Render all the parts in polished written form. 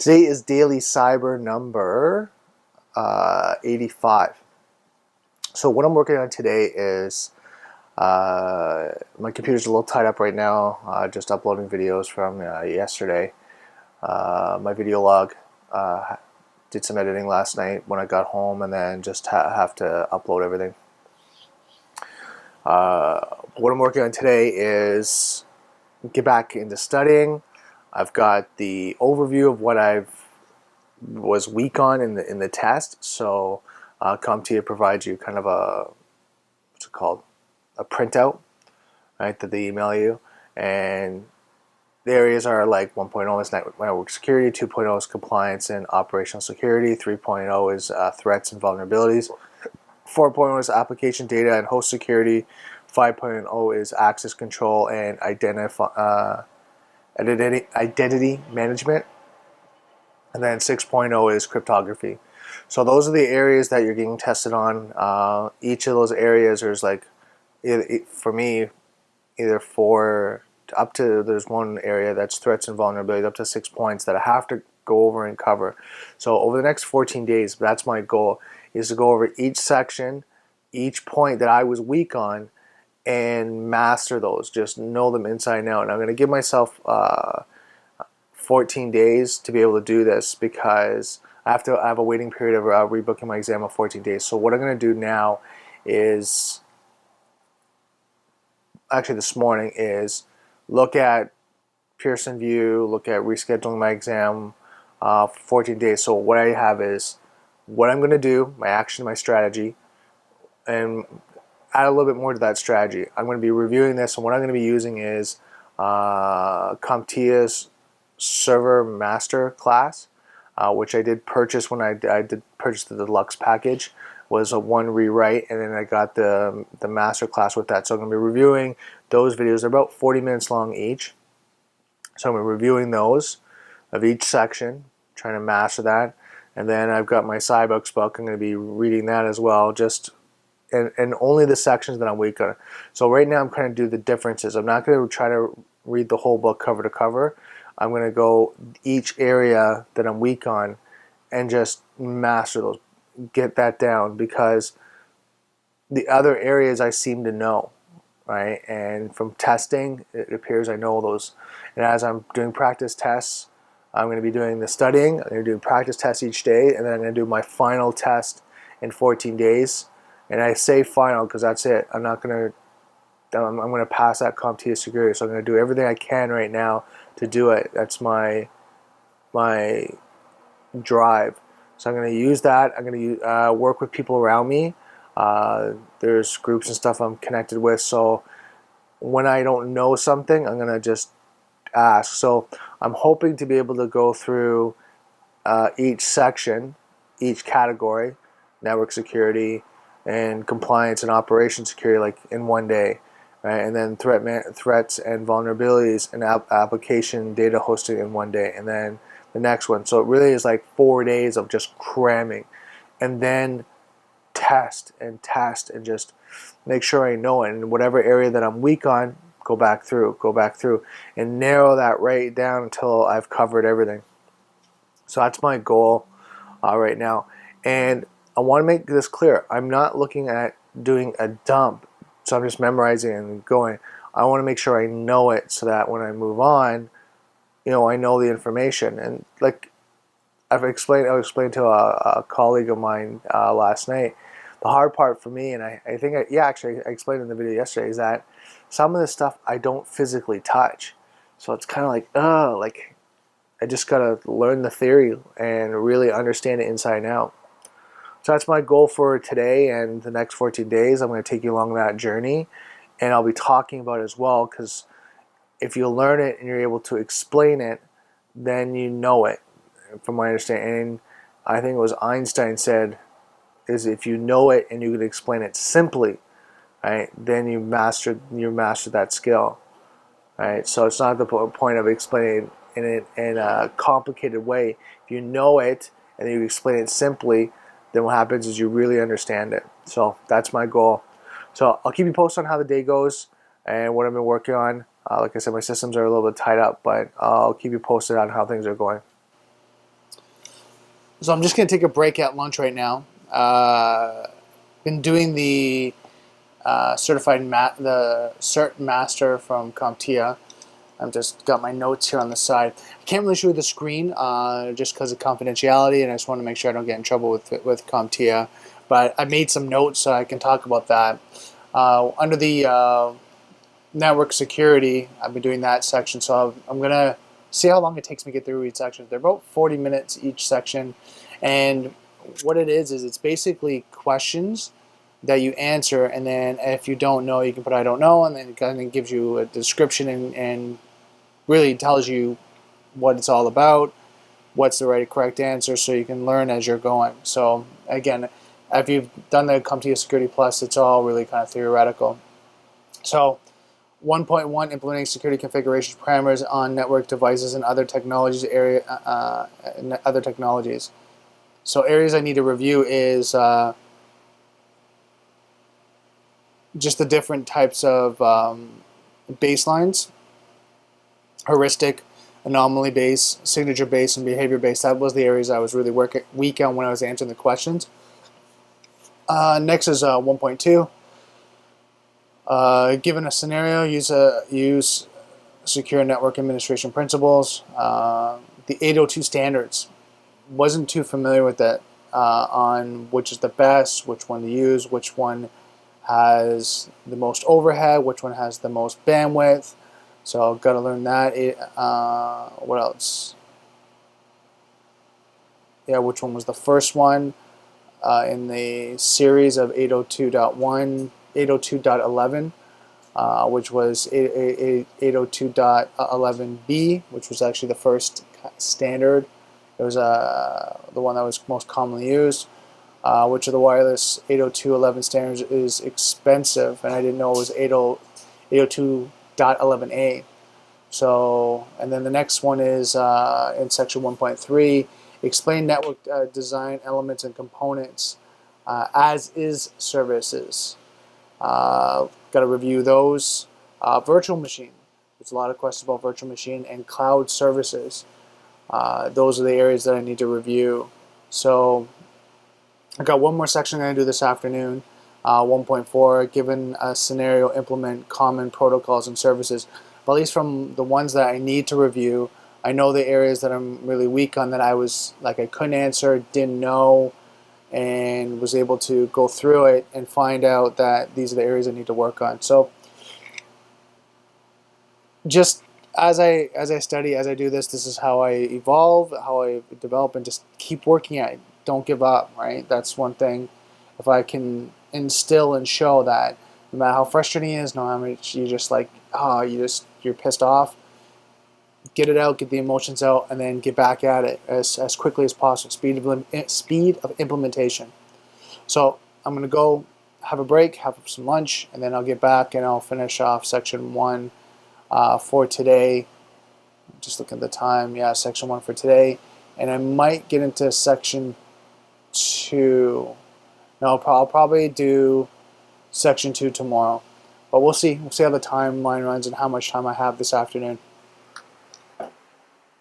Today is DailyCyber number 85. So what I'm working on today is my computer's a little tied up right now, just uploading videos from yesterday. My video log, did some editing last night when I got home, and then just have to upload everything. What I'm working on today is get back into studying. I've got the overview of what I was weak on in the test. So CompTIA provides you kind of what's it called, a printout, right, that they email you, and the areas are like 1.0 is network security, 2.0 is compliance and operational security, 3.0 is threats and vulnerabilities, 4.0 is application data and host security, 5.0 is access control and identity management, and then 6.0 is cryptography. So those are the areas that you're getting tested on. Each of those areas, there's like, for me, either 4 up to, there's one area that's threats and vulnerabilities, up to 6 points that I have to go over and cover. So over the next 14 days, that's my goal, is to go over each section, each point that I was weak on, and master those, just know them inside and out. And I'm going to give myself 14 days to be able to do this, because I have a waiting period of rebooking my exam of 14 days. So what I'm going to do now is, actually this morning, is look at Pearson VUE, look at rescheduling my exam for 14 days. So what I have is what I'm going to do, my action, my strategy, and add a little bit more to that strategy. I'm going to be reviewing this, and what I'm going to be using is CompTIA's server master class, which I did purchase when I did purchase the deluxe package. Was a one rewrite, and then I got the master class with that. So I'm going to be reviewing those videos. They're about 40 minutes long each. So I'm reviewing those of each section, trying to master that. And then I've got my Cybooks book. I'm going to be reading that as well, and only the sections that I'm weak on. So right now I'm kind of do the differences. I'm not going to try to read the whole book cover to cover. I'm going to go each area that I'm weak on and just master those, get that down, because the other areas I seem to know, right? And from testing, it appears I know those. And as I'm doing practice tests, I'm going to be doing the studying. I'm going to do practice tests each day, and then I'm going to do my final test in 14 days. And I say final because that's it. I'm going to pass that CompTIA Security. So I'm going to do everything I can right now to do it. That's my drive. So I'm going to use that. I'm going to work with people around me. There's groups and stuff I'm connected with. So when I don't know something, I'm going to just ask. So I'm hoping to be able to go through each section, each category, network security and compliance and operation security, like in one day, right? And then threats and vulnerabilities and application data hosting in one day, and then the next one. So it really is like 4 days of just cramming, and then test and just make sure I know it. And whatever area that I'm weak on, go back through, and narrow that right down until I've covered everything. So that's my goal right now. And I want to make this clear. I'm not looking at doing a dump, so I'm just memorizing and going. I want to make sure I know it, so that when I move on, I know the information. And like I explained to a colleague of mine last night, the hard part for me, and I think actually I explained in the video yesterday, is that some of this stuff I don't physically touch. So it's kind of like I just gotta learn the theory and really understand it inside and out. So that's my goal for today and the next 14 days. I'm going to take you along that journey, and I'll be talking about it as well, because if you learn it and you're able to explain it, then you know it, from my understanding. And I think it was Einstein said, is if you know it and you can explain it simply, right, then you master that skill, right? So it's not the point of explaining it in a complicated way. If you know it and you explain it simply, then what happens is you really understand it. So that's my goal. So I'll keep you posted on how the day goes and what I've been working on. Like I said, my systems are a little bit tied up, but I'll keep you posted on how things are going. So I'm just going to take a break at lunch right now. Been doing the the Cert Master from CompTIA. I've just got my notes here on the side. I can't really show you the screen just because of confidentiality, and I just want to make sure I don't get in trouble with CompTIA. But I made some notes so I can talk about that. Under the network security, I've been doing that section, so I'm going to see how long it takes me to get through each section. They're about 40 minutes each section, and what it is it's basically questions that you answer, and then if you don't know, you can put I don't know, and then it kind of gives you a description and really tells you what it's all about, what's the right correct answer, so you can learn as you're going. So again, if you've done the CompTIA Security Plus, it's all really kind of theoretical. So 1.1, implementing security configuration parameters on network devices and other technologies other technologies. So areas I need to review is just the different types of baselines: heuristic, anomaly based, signature based, and behavior based. That was the areas I was really weak on when I was answering the questions. Next is 1.2. Given a scenario, use secure network administration principles. The 802 standards. Wasn't too familiar with that on which is the best, which one to use, which one has the most overhead, which one has the most bandwidth. So I've got to learn that. What else? Yeah, which one was the first one in the series of 802.1, 802.11, which was 802.11b, which was actually the first standard. It was the one that was most commonly used. Which of the wireless 802.11 standards is expensive, and I didn't know it was 802.11a. So, and then the next one is in section 1.3, explain network design elements and components as is services. Got to review those. Virtual machine. There's a lot of questions about virtual machine and cloud services. Those are the areas that I need to review. So I got one more section I'm going to do this afternoon. 1.4, given a scenario, implement common protocols and services. But at least from the ones that I need to review, I know the areas that I'm really weak on, that I couldn't answer, didn't know, and was able to go through it and find out that these are the areas I need to work on. So just as I study, as I do this is how I evolve, how I develop, and just keep working at it. Don't give up, right? That's one thing. If I can instill and show that no matter how frustrating it is, no matter how much you just you're pissed off, get it out, get the emotions out, and then get back at it as quickly as possible. Speed of implementation. So I'm going to go have a break, have some lunch, and then I'll get back and I'll finish off section 1 for today. Just look at the time. Yeah, section 1 for today. And I might get into section 2. No, I'll probably do section 2 tomorrow. But we'll see. We'll see how the timeline runs and how much time I have this afternoon.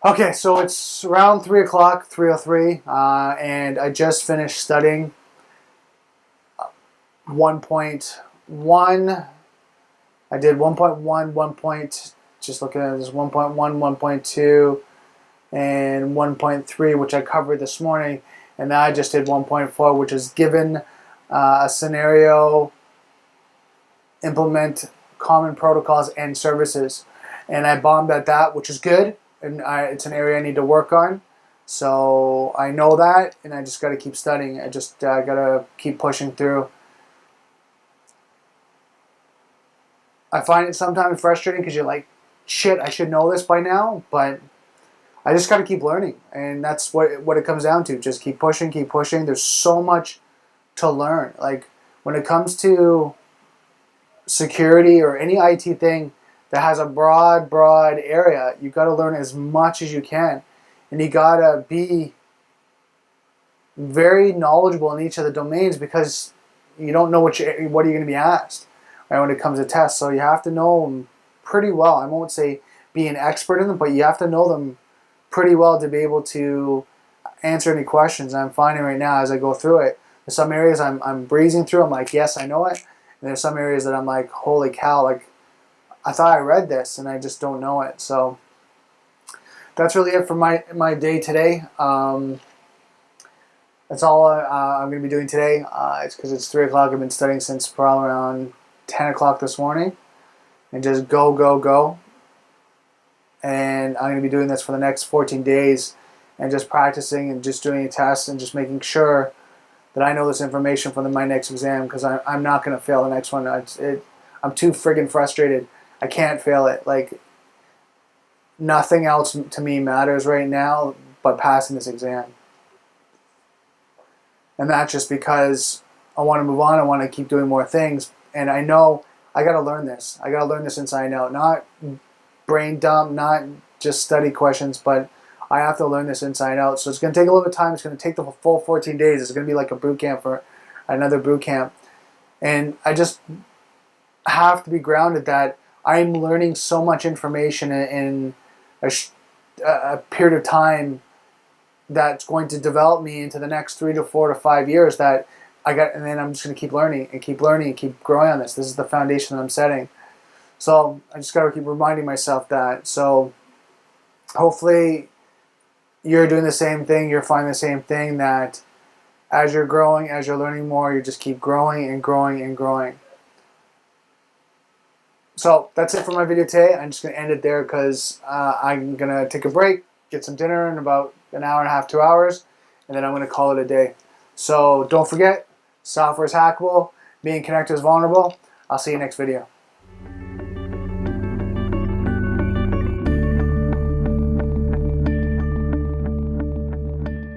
Okay, so it's around 3 o'clock, 3:03, and I just finished studying 1.1. I did 1.1, just looking at this, 1.1, 1.2, and 1.3, which I covered this morning. And now I just did 1.4, which is given a scenario, implement common protocols and services. And I bombed at that, which is good. And it's an area I need to work on. So I know that, and I just got to keep studying. I just got to keep pushing through. I find it sometimes frustrating because you're like, shit, I should know this by now, but I just got to keep learning, and that's what it comes down to. Just keep pushing, keep pushing. There's so much to learn. Like when it comes to security or any IT thing that has a broad area, you got to learn as much as you can, and you got to be very knowledgeable in each of the domains because you don't know what are you going to be asked, right, when it comes to tests. So you have to know them pretty well. I won't say be an expert in them, but you have to know them pretty well to be able to answer any questions. I'm finding right now as I go through it, there's some areas I'm breezing through. I'm like, yes, I know it. And there's some areas that I'm like, holy cow, like I thought I read this and I just don't know it. So that's really it for my day today. That's all I'm going to be doing today. It's because it's 3 o'clock. I've been studying since probably around 10 o'clock this morning. And just go, go, go. And I'm going to be doing this for the next 14 days and just practicing and just doing tests and just making sure that I know this information for my next exam, because I'm not going to fail the next one. I'm too friggin' frustrated. I can't fail it. Like, nothing else to me matters right now but passing this exam. And that's just because I want to move on. I want to keep doing more things. And I know I got to learn this. I got to learn this inside out. Not brain dump, not just study questions, but I have to learn this inside out. So it's going to take a little bit of time. It's going to take the full 14 days. It's going to be like a boot camp for another boot camp. And I just have to be grounded that I'm learning so much information in a period of time that's going to develop me into the next 3 to 4 to 5 years that and then I'm just going to keep learning and keep learning and keep growing on this. This is the foundation that I'm setting. So I just got to keep reminding myself that. So hopefully you're doing the same thing. You're finding the same thing, that as you're growing, as you're learning more, you just keep growing and growing and growing. So that's it for my video today. I'm just going to end it there because I'm going to take a break, get some dinner in about an hour and a half, 2 hours, and then I'm going to call it a day. So don't forget, software is hackable, being connected is vulnerable. I'll see you next video.